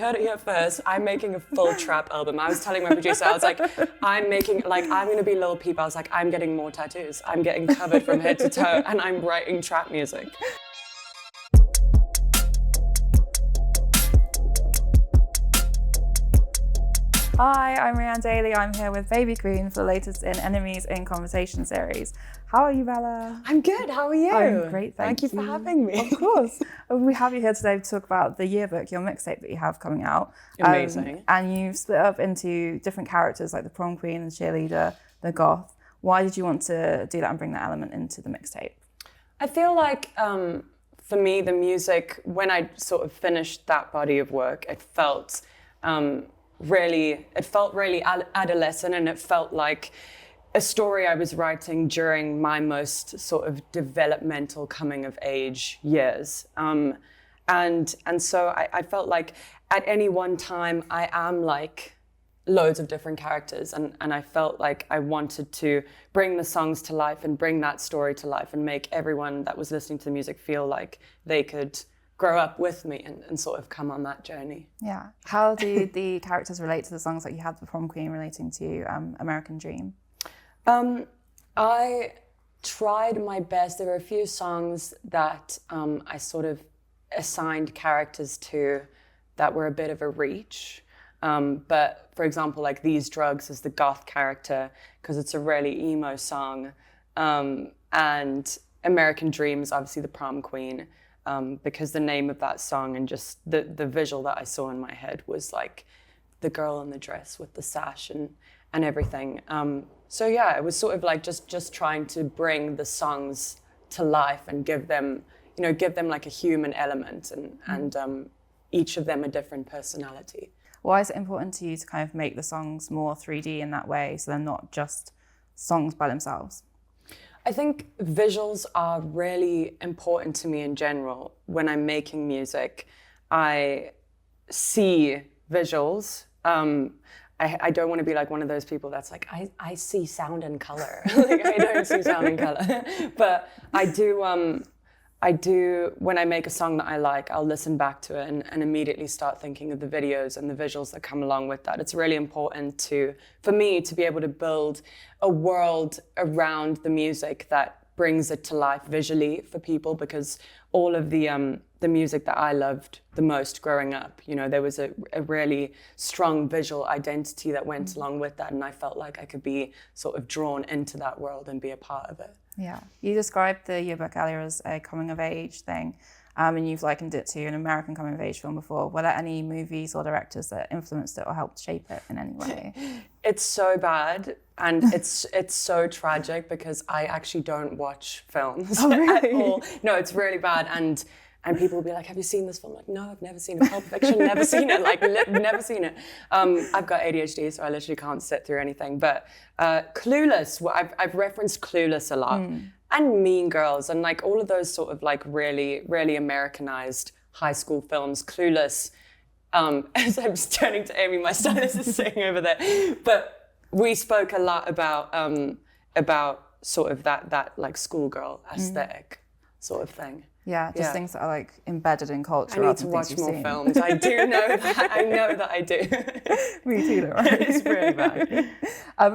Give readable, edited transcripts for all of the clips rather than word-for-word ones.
heard it here first. I'm making a full trap album. I was telling my producer, I was like, I'm going to be Lil Peep. I was like, I'm getting more tattoos. I'm getting covered from head to toe, and I'm writing trap music. Hi, I'm Rianne Daly. I'm here with Baby Queen for the latest in Enemies in Conversation series. How are you, Bella? I'm good. How are you? I'm great, thank you. Thank you for having me. Of course. We have you here today to talk about the Yearbook, your mixtape that you have coming out. Amazing. And you've split up into different characters like the prom queen, the cheerleader, the goth. Why did you want to do that and bring that element into the mixtape? I feel like for me, the music, when I sort of finished that body of work, it felt really adolescent, and it felt like a story I was writing during my most sort of developmental coming of age years. And so I felt like at any one time I am like loads of different characters, and I felt like I wanted to bring the songs to life and bring that story to life and make everyone that was listening to the music feel like they could grow up with me and sort of come on that journey. Yeah. How do the characters relate to the songs that you had, the prom queen relating to American Dream? I tried my best. There were a few songs that I sort of assigned characters to that were a bit of a reach. But for example, like These Drugs is the goth character because it's a really emo song. And American Dream is obviously the prom queen. Because the name of that song and just the visual that I saw in my head was like the girl in the dress with the sash and everything. So yeah, it was sort of like just trying to bring the songs to life and give them like a human element and each of them a different personality. Why is it important to you to kind of make the songs more 3D in that way so they're not just songs by themselves? I think visuals are really important to me in general. When I'm making music, I see visuals. I don't want to be like one of those people that's like, I see sound and color. Like, I don't see sound and color. But I do, when I make a song that I like, I'll listen back to it and immediately start thinking of the videos and the visuals that come along with that. It's really important for me to be able to build a world around the music that brings it to life visually for people, because all of the music that I loved the most growing up, there was a really strong visual identity that went along with that, and I felt like I could be sort of drawn into that world and be a part of it. Yeah, you described the Yearbook earlier as a coming of age thing, and you've likened it to an American coming of age film before. Were there any movies or directors that influenced it or helped shape it in any way? It's so bad, and it's so tragic because I actually don't watch films at all. No, it's really bad, and people will be like, have you seen this film? I'm like, no, I've never seen it. Pulp Fiction, never seen it. Like, never seen it. I've got ADHD, so I literally can't sit through anything. But Clueless, I've referenced Clueless a lot. And Mean Girls, and like all of those sort of like really, really Americanized high school films. Clueless, as I'm just turning to Amy, my stylist is sitting over there. But we spoke a lot about sort of that like schoolgirl aesthetic sort of thing. Yeah, just things that are like embedded in culture. I need to watch more films. I do know that. I know that I do. Me too, right? It's really bad.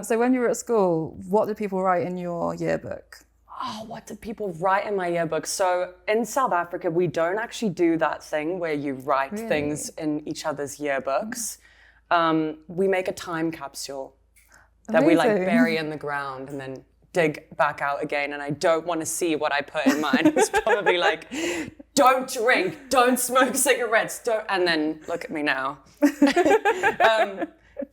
So when you were at school, what did people write in your yearbook? Oh, what did people write in my yearbook? So in South Africa, we don't actually do that thing where you write things in each other's yearbooks. We make a time capsule that we like bury in the ground and then dig back out again, and I don't want to see what I put in mine. It's probably like, don't drink, don't smoke cigarettes, and then look at me now.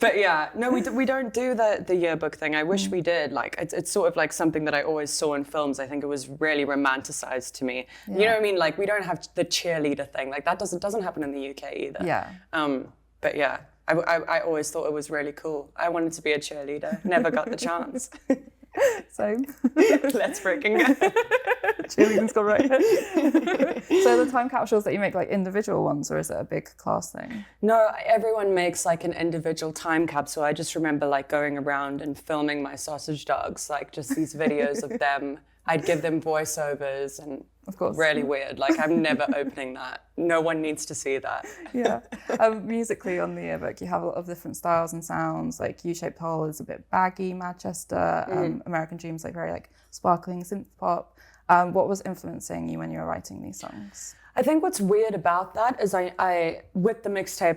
But yeah, no, we don't do the yearbook thing. I wish we did. Like, it's sort of like something that I always saw in films. I think it was really romanticized to me. Yeah. You know what I mean? Like, we don't have the cheerleader thing. Like, that doesn't happen in the UK either. Yeah. But yeah, I always thought it was really cool. I wanted to be a cheerleader. Never got the chance. Same. Let's freaking go. Cheerleading's got right. So the time capsules that you make, like individual ones, or is it a big class thing? No, everyone makes like an individual time capsule. I just remember like going around and filming my sausage dogs, like just these videos of them. I'd give them voiceovers, and Of course. really weird. Like, I'm never opening that. No one needs to see that. Yeah. Musically on the Yearbook, you have a lot of different styles and sounds. Like U-Shaped Hole is a bit baggy, Manchester. American Dream's like very like sparkling synth pop. What was influencing you when you were writing these songs? I think what's weird about that is I with the mixtape,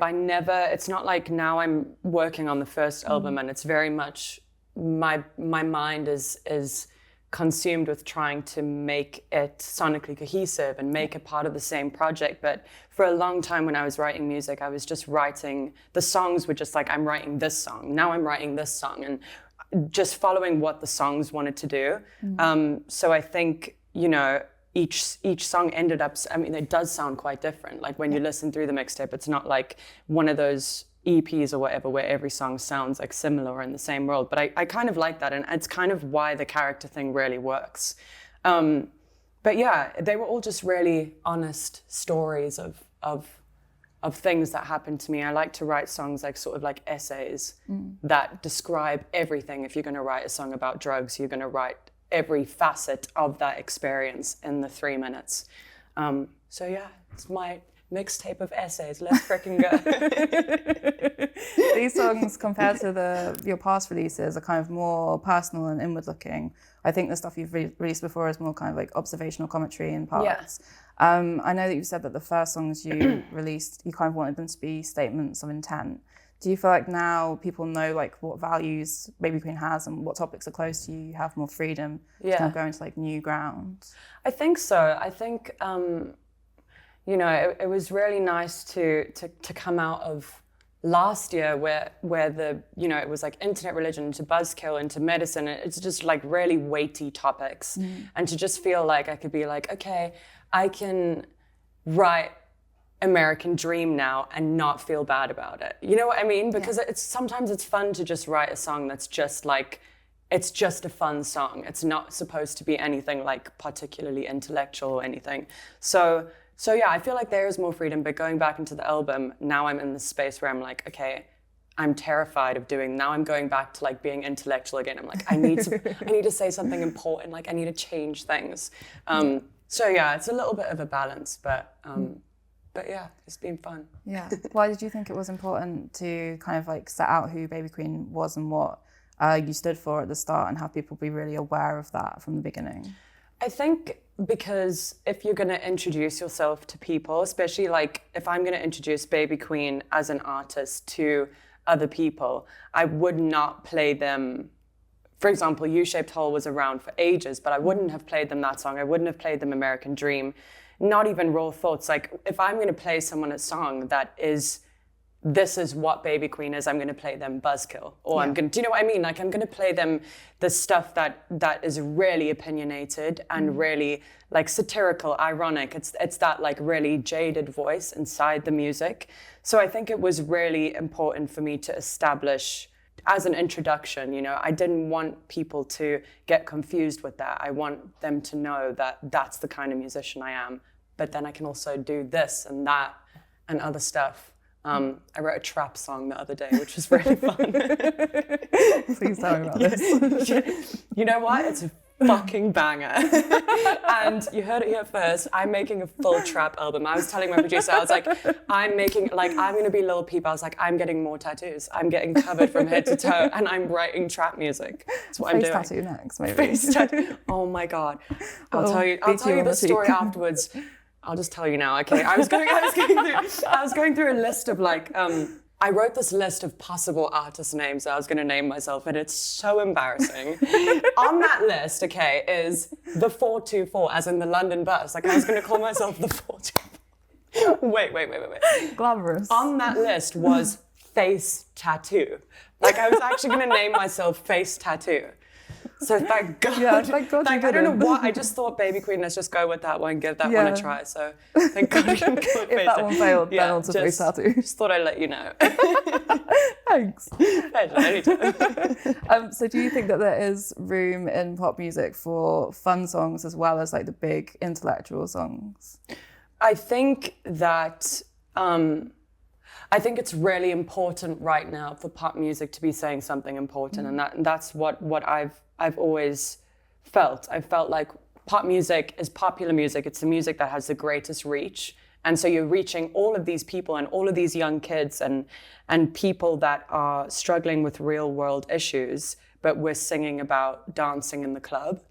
it's not like now I'm working on the first album and it's very much my mind is consumed with trying to make it sonically cohesive and make it part of the same project. But for a long time when I was writing music, I was just writing, the songs were just like, I'm writing this song, now I'm writing this song, and just following what the songs wanted to do. So I think, you know, each song ended up, I mean, it does sound quite different. Like when you listen through the mixtape, it's not like one of those EPs or whatever where every song sounds like similar or in the same world. But I kind of like that, and it's kind of why the character thing really works. But yeah, they were all just really honest stories of things that happened to me. I like to write songs like sort of like essays that describe everything. If you're going to write a song about drugs, you're going to write every facet of that experience in the 3 minutes. So yeah, it's my mixtape of essays. Let's frickin' go. These songs, compared to your past releases, are kind of more personal and inward-looking. I think the stuff you've released before is more kind of like observational commentary in parts. I know that you said that the first songs you released, you kind of wanted them to be statements of intent. Do you feel like now people know like what values Baby Queen has and what topics are close to you? You have more freedom to kind of go into like new ground? I think so. I think, you know, it was really nice to come out of last year where the, you know, it was like internet religion into buzzkill into medicine. It's just like really weighty topics. And to just feel like I could be like, okay, I can write American Dream now and not feel bad about it. You know what I mean? Because sometimes it's fun to just write a song that's just like, it's just a fun song. It's not supposed to be anything like particularly intellectual or anything. So yeah, I feel like there is more freedom, but going back into the album, now I'm in this space where I'm like, okay, I'm terrified of doing, now I'm going back to like being intellectual again. I'm like, I need to say something important, like I need to change things. So yeah, it's a little bit of a balance, but yeah, it's been fun. Yeah. Why did you think it was important to kind of like set out who Baby Queen was and what you stood for at the start and have people be really aware of that from the beginning? I think because if you're going to introduce yourself to people, especially like if I'm going to introduce Baby Queen as an artist to other people, I would not play them. For example, U-Shaped Hole was around for ages, but I wouldn't have played them that song. I wouldn't have played them American Dream, not even Raw Thoughts. Like if I'm going to play someone a song that is, this is what Baby Queen is, I'm going to play them Buzzkill. Or I'm going to, do you know what I mean? Like I'm going to play them the stuff that is really opinionated and really like satirical, ironic. It's that like really jaded voice inside the music. So I think it was really important for me to establish as an introduction, you know, I didn't want people to get confused with that. I want them to know that that's the kind of musician I am, but then I can also do this and that and other stuff. I wrote a trap song the other day, which was really fun. Please tell me about this. You know what? It's a fucking banger. And you heard it here first. I'm making a full trap album. I was telling my producer, I was like, I'm going to be Lil Peep. I was like, I'm getting more tattoos. I'm getting covered from head to toe and I'm writing trap music. That's what I'm doing. Face tattoo next, maybe. Face tattoo. Oh my God. I'll tell you the story afterwards. I'll just tell you now, okay? I was going through a list of like, I wrote this list of possible artist names I was going to name myself, and it's so embarrassing. On that list, okay, is the 424, as in the London bus. Like I was going to call myself the 424. Wait. Glamorous. On that list was Face Tattoo. Like I was actually going to name myself Face Tattoo. So thank God. Yeah, thank God. I don't know what. I just thought Baby Queen. Let's just go with that one. Give that one a try. So thank God. If that one failed, then on to Face Tattoo. Just thought I'd let you know. Thanks. Anytime. So do you think that there is room in pop music for fun songs as well as like the big intellectual songs? I think that. I think it's really important right now for pop music to be saying something important, and that's what I've always felt. I felt like pop music is popular music. It's the music that has the greatest reach. And so you're reaching all of these people and all of these young kids and people that are struggling with real world issues, but we're singing about dancing in the club.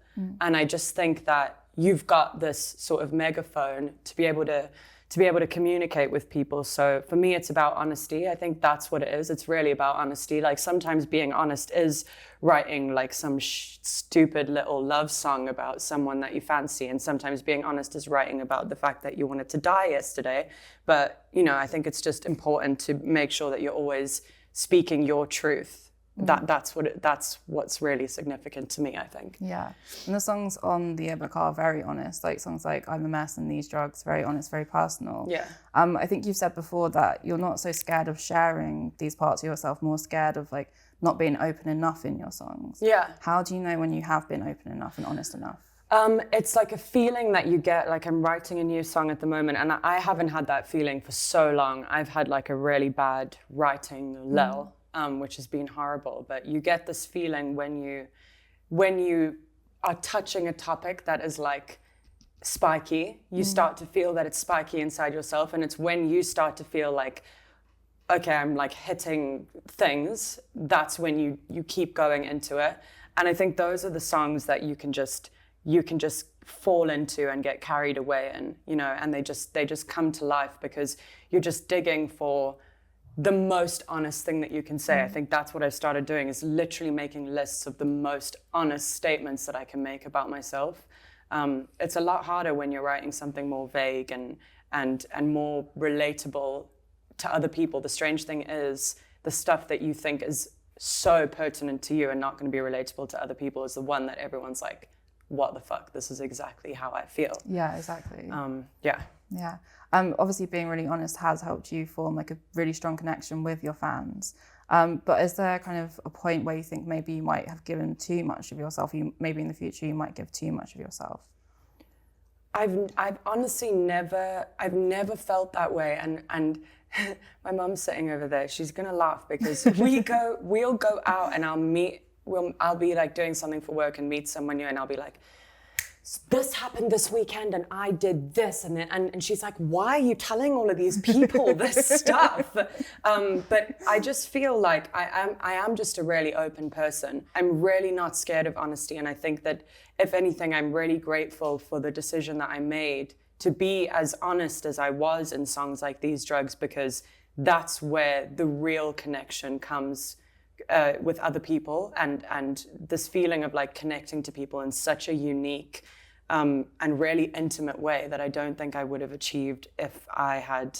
And I just think that you've got this sort of megaphone to be able to communicate with people. So for me, it's about honesty. I think that's what it is. It's really about honesty. Like sometimes being honest is writing like some stupid little love song about someone that you fancy. And sometimes being honest is writing about the fact that you wanted to die yesterday. But, you know, I think it's just important to make sure that you're always speaking your truth. That's what's really significant to me, I think. Yeah, and the songs on the Yearbook are very honest. Like songs like "I'm a Mess" and "These Drugs," very honest, very personal. Yeah. I think you've said before that you're not so scared of sharing these parts of yourself, more scared of like not being open enough in your songs. Yeah. How do you know when you have been open enough and honest enough? It's like a feeling that you get, like I'm writing a new song at the moment, and I haven't had that feeling for so long. I've had like a really bad writing lull. Which has been horrible, but you get this feeling when you are touching a topic that is like spiky, you start to feel that it's spiky inside yourself, and it's when you start to feel like, okay, I'm like hitting things, that's when you keep going into it. And I think those are the songs that you can just fall into and get carried away in, you know, and they just come to life because you're just digging for the most honest thing that you can say. I think that's what I started doing, is literally making lists of the most honest statements that I can make about myself. It's a lot harder when you're writing something more vague and more relatable to other people. The strange thing is the stuff that you think is so pertinent to you and not going to be relatable to other people is the one that everyone's like, what the fuck, this is exactly how I feel. Yeah, exactly. Yeah. Obviously being really honest has helped you form like a really strong connection with your fans. But is there kind of a point where you think maybe you might have given too much of yourself? Maybe in the future you might give too much of yourself? I've honestly never felt that way, and my mum's sitting over there. She's gonna laugh because we'll go out and I'll be like doing something for work and meet someone new, and I'll be like, this happened this weekend and I did this, and she's like, why are you telling all of these people this stuff? But I just feel like I am just a really open person. I'm really not scared of honesty, and I think that if anything, I'm really grateful for the decision that I made to be as honest as I was in songs like These Drugs, because that's where the real connection comes with other people, and this feeling of like connecting to people in such a unique and really intimate way that I don't think I would have achieved if I had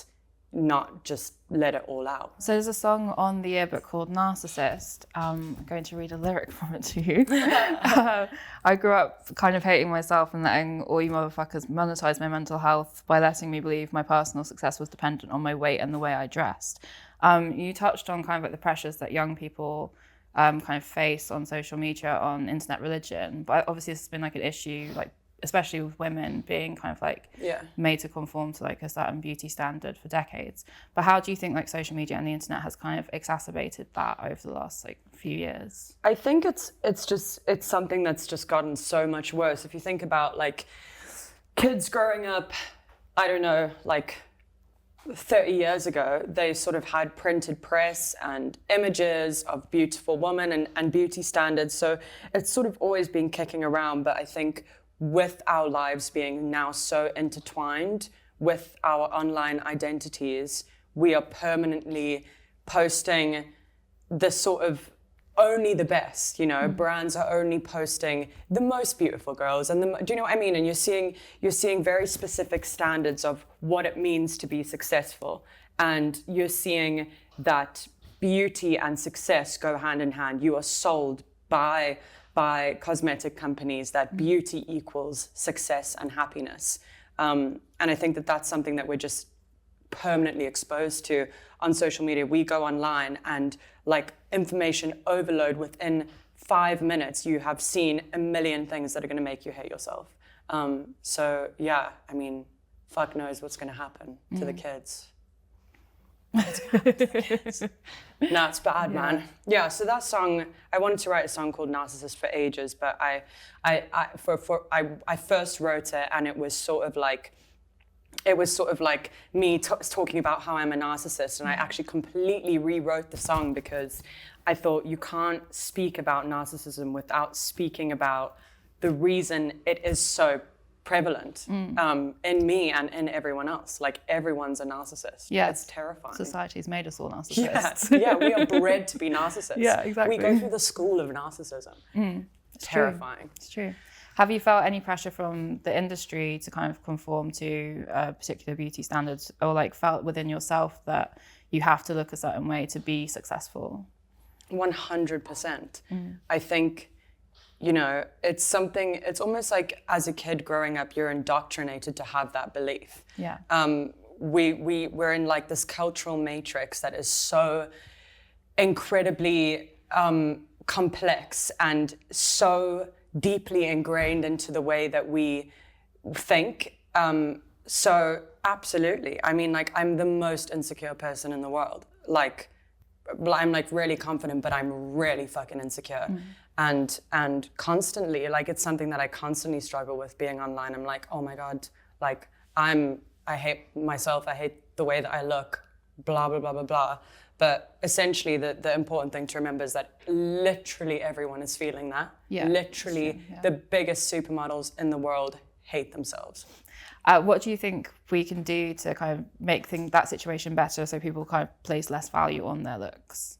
not just let it all out. So there's a song on the Yearbook called Narcissist. I'm going to read a lyric from it to you. I grew up kind of hating myself and letting all you motherfuckers monetize my mental health by letting me believe my personal success was dependent on my weight and the way I dressed. You touched on kind of like the pressures that young people kind of face on social media, on internet religion, but obviously this has been like an issue, like especially with women being kind of like made to conform to like a certain beauty standard for decades. But how do you think like social media and the internet has kind of exacerbated that over the last like few years? I think it's something that's just gotten so much worse. If you think about like kids growing up, I don't know, like 30 years ago, they sort of had printed press and images of beautiful women and beauty standards. So it's sort of always been kicking around. But I think with our lives being now so intertwined with our online identities, we are permanently posting the sort of only the best, you know, brands are only posting the most beautiful girls and do you know what I mean? And you're seeing very specific standards of what it means to be successful. And you're seeing that beauty and success go hand in hand. You are sold by cosmetic companies that beauty equals success and happiness. And I think that that's something that we're just permanently exposed to on social media. We go online and like information overload. Within 5 minutes, you have seen a million things that are going to make you hate yourself. So yeah, I mean, fuck knows what's going to happen to the kids. No, it's bad, man. Yeah, so that song, I wanted to write a song called Narcissist for ages, but I first wrote it, and it was sort of like me talking about how I'm a narcissist, and I actually completely rewrote the song because I thought you can't speak about narcissism without speaking about the reason it is so prevalent in me and in everyone else. Like, everyone's a narcissist. Yeah, it's terrifying. Society's made us all narcissists. Yeah, we are bred to be narcissists. Yeah, exactly. We go through the school of narcissism. It's terrifying. It's true. Have you felt any pressure from the industry to kind of conform to particular beauty standards, or like felt within yourself that you have to look a certain way to be successful? 100%. I think, you know, it's almost like as a kid growing up, you're indoctrinated to have that belief. Yeah. We're in like this cultural matrix that is so incredibly complex and so deeply ingrained into the way that we think. So absolutely. I mean, like, I'm the most insecure person in the world. Like, I'm like really confident, but I'm really fucking insecure. And constantly, like, it's something that I constantly struggle with being online. I'm like, oh my God, like, I hate myself. I hate the way that I look, blah, blah, blah, blah, blah. But essentially, the important thing to remember is that literally everyone is feeling that. Yeah, literally, the biggest supermodels in the world hate themselves. What do you think we can do to kind of make that situation better so people kind of place less value on their looks?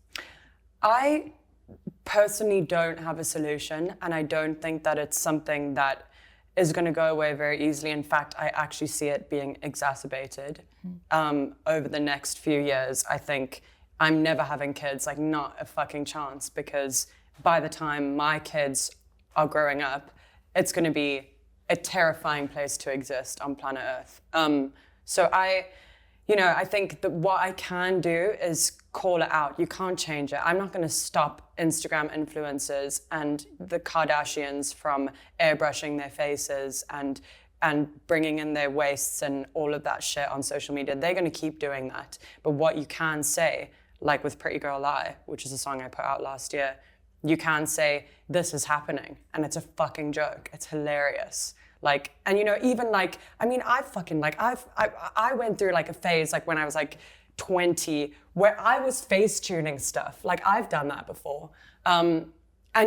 I personally don't have a solution, and I don't think that it's something that is going to go away very easily. In fact, I actually see it being exacerbated over the next few years. I think I'm never having kids, like, not a fucking chance, because by the time my kids are growing up, it's going to be a terrifying place to exist on planet Earth. So I think that what I can do is call it out. You can't change it. I'm not going to stop Instagram influencers and the Kardashians from airbrushing their faces and bringing in their waists and all of that shit on social media. They're going to keep doing that. But what you can say, like with Pretty Girl Lie, which is a song I put out last year, you can say, this is happening, and it's a fucking joke. It's hilarious. Like, and you know, even like, I mean, I went through like a phase, like when I was like 20, where I was face tuning stuff. Like, I've done that before. And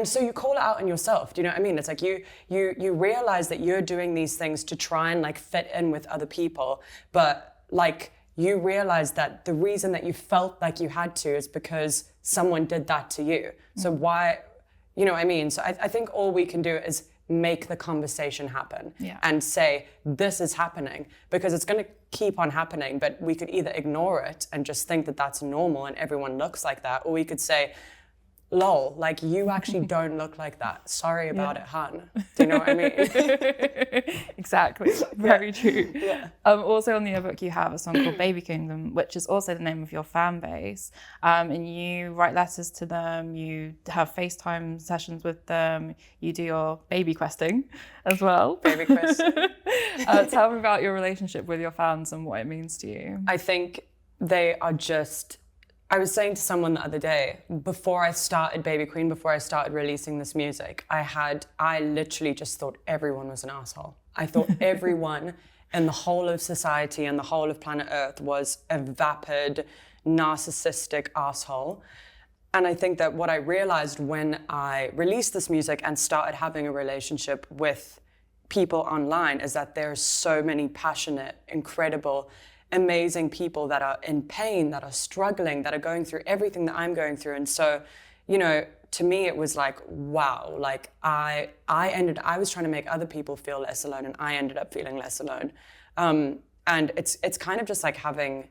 so you call it out on yourself. Do you know what I mean? It's like you realize that you're doing these things to try and like fit in with other people, but like, you realize that the reason that you felt like you had to is because someone did that to you. So why, you know what I mean? So I think all we can do is make the conversation happen and say, this is happening, because it's going to keep on happening, but we could either ignore it and just think that that's normal and everyone looks like that, or we could say, lol, like, you actually don't look like that. Sorry about it, hun. Do you know what I mean? Exactly. Very true. Yeah. Also on the Yearbook, you have a song called Baby Kingdom, which is also the name of your fan base. And you write letters to them, you have FaceTime sessions with them, you do your baby questing as well. Baby questing. Tell me about your relationship with your fans and what it means to you. I think they are just... I was saying to someone the other day, before I started Baby Queen, before I started releasing this music, I literally just thought everyone was an asshole. I thought everyone in the whole of society and the whole of planet Earth was a vapid, narcissistic asshole. And I think that what I realized when I released this music and started having a relationship with people online is that there's so many passionate, incredible, amazing people that are in pain, that are struggling, that are going through everything that I'm going through. And so, you know, to me, it was like, wow, like I was trying to make other people feel less alone, and I ended up feeling less alone. And it's kind of just like having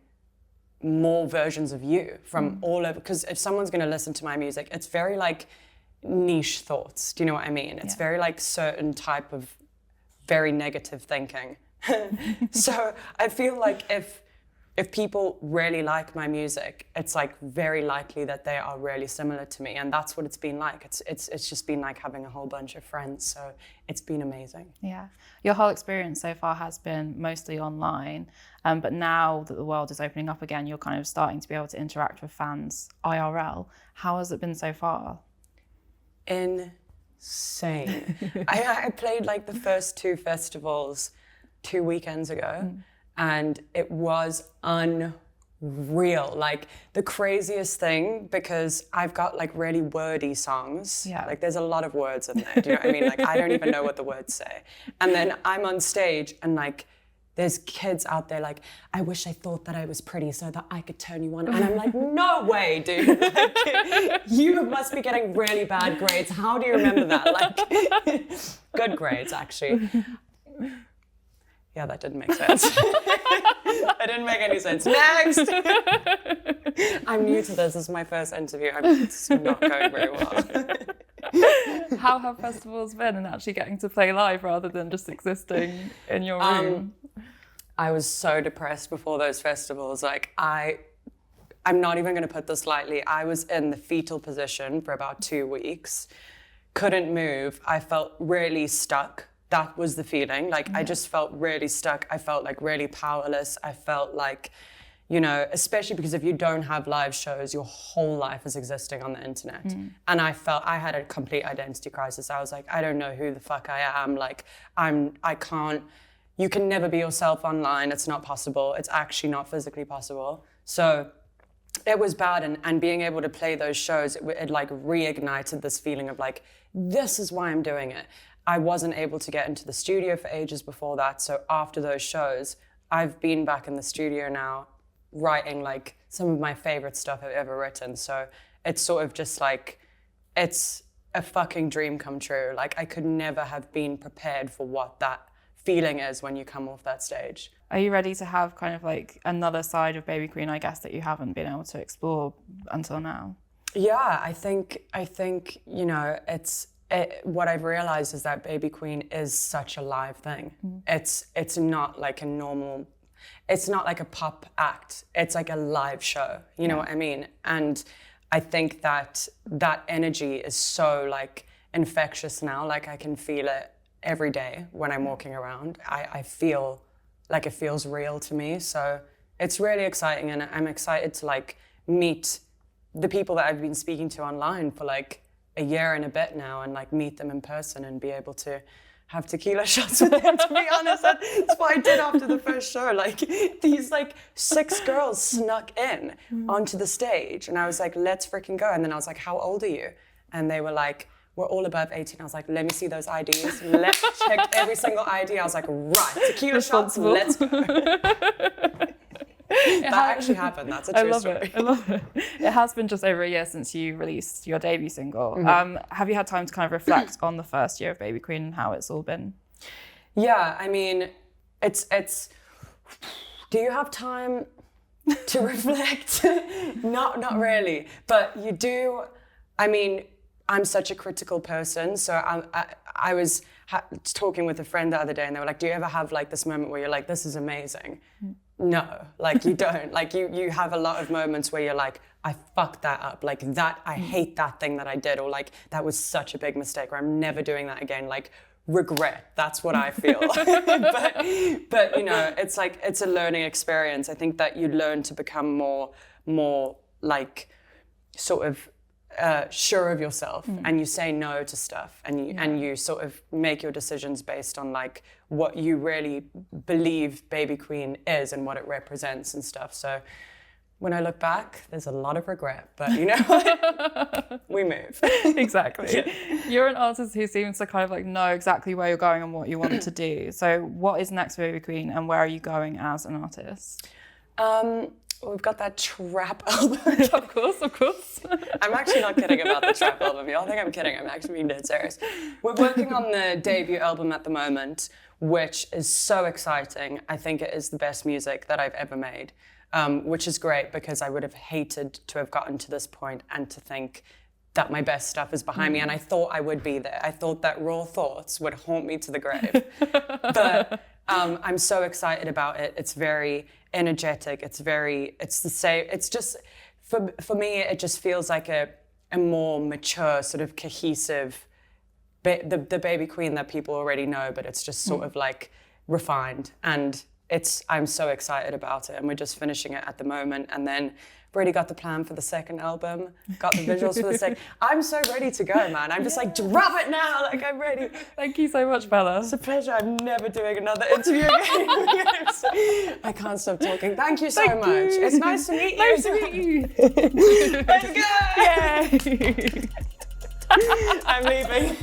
more versions of you from all over, because if someone's going to listen to my music, it's very like niche thoughts. Do you know what I mean? It's very like certain type of very negative thinking. So I feel like if if people really like my music, it's like very likely that they are really similar to me, and that's what it's been like. It's just been like having a whole bunch of friends, so it's been amazing. Yeah, your whole experience so far has been mostly online, but now that the world is opening up again, you're kind of starting to be able to interact with fans IRL. How has it been so far? Insane. I played like the first 2 festivals 2 weekends ago. And it was unreal. Like the craziest thing, because I've got like really wordy songs. Yeah. Like there's a lot of words in there. Do you know what I mean? Like I don't even know what the words say. And then I'm on stage and like there's kids out there like, I wish I thought that I was pretty so that I could turn you on. And I'm like, no way, dude. Like, you must be getting really bad grades. How do you remember that? Like, good grades, actually. Yeah, that didn't make sense. That didn't make any sense. Next! I'm new to this. This is my first interview. It's not going very well. How have festivals been and actually getting to play live rather than just existing in your room? I was so depressed before those festivals. Like, I'm not even going to put this lightly. I was in the fetal position for about 2 weeks. Couldn't move. I felt really stuck. That was the feeling. Like, I just felt really stuck. I felt like really powerless. I felt like, you know, especially because if you don't have live shows, your whole life is existing on the internet. And I felt I had a complete identity crisis. I was like, I don't know who the fuck I am. Like, I can't, you can never be yourself online. It's not possible. It's actually not physically possible. So it was bad. And being able to play those shows, it like reignited this feeling of like, this is why I'm doing it. I wasn't able to get into the studio for ages before that. So after those shows, I've been back in the studio now writing like some of my favorite stuff I've ever written. So it's sort of just like, it's a fucking dream come true. Like I could never have been prepared for what that feeling is when you come off that stage. Are you ready to have kind of like another side of Baby Queen, I guess, that you haven't been able to explore until now? Yeah, I think you know, what I've realized is that Baby Queen is such a live thing. It's not like a normal, it's not like a pop act. It's like a live show. You know what I mean? And I think that energy is so like infectious now. Like I can feel it every day when I'm walking around. I feel like it feels real to me. So it's really exciting, and I'm excited to like meet the people that I've been speaking to online for like a year and a bit now, and like meet them in person and be able to have tequila shots with them. To be honest, that's what I did after the first show. Like these like 6 girls snuck in onto the stage, and I was like, let's freaking go. And then I was like, how old are you? And they were like, we're all above 18. I was like, let me see those IDs. Let's check every single ID. I was like, right, tequila shots, let's go. That actually happened. That's a true story. I love it. It has been just over a year since you released your debut single. Have you had time to kind of reflect on the first year of Baby Queen and how it's all been? Yeah, I mean, it's. Do you have time to reflect? Not really, but you do. I mean, I'm such a critical person, so I was talking with a friend the other day, and they were like, "Do you ever have like this moment where you're like, this is amazing?" No, like you don't. Like you have a lot of moments where you're like, I fucked that up. Like that, I hate that thing that I did, or like that was such a big mistake, or I'm never doing that again. Like regret, that's what I feel. but you know, it's like, it's a learning experience. I think that you learn to become more like sort of sure of yourself, and you say no to stuff, and you sort of make your decisions based on like what you really believe Baby Queen is and what it represents and stuff. So when I look back, there's a lot of regret, but you know what? We move. Exactly. Yeah. You're an artist who seems to kind of like know exactly where you're going and what you want to do. So what is next for Baby Queen, and where are you going as an artist? We've got that trap album. Of course. I'm actually not kidding about the trap album. Y'all think I'm kidding. I'm actually being dead serious. We're working on the debut album at the moment, which is so exciting. I think it is the best music that I've ever made, which is great because I would have hated to have gotten to this point and to think that my best stuff is behind me. And I thought I would be there. I thought that Raw Thoughts would haunt me to the grave. But I'm so excited about it. It's very energetic. It's the same. It's just, for me, it just feels like a more mature, sort of cohesive, the Baby Queen that people already know, but it's just sort of like refined. And I'm so excited about it. And we're just finishing it at the moment. And then I've already got the plan for the second album, got the visuals for the second. I'm so ready to go, man. I'm just like, drop it now. Like, I'm ready. Thank you so much, Bella. It's a pleasure. I'm never doing another interview again. I can't stop talking. Thank you so much. It's nice to meet you. Nice to meet you. Let's go. Yay. I'm leaving.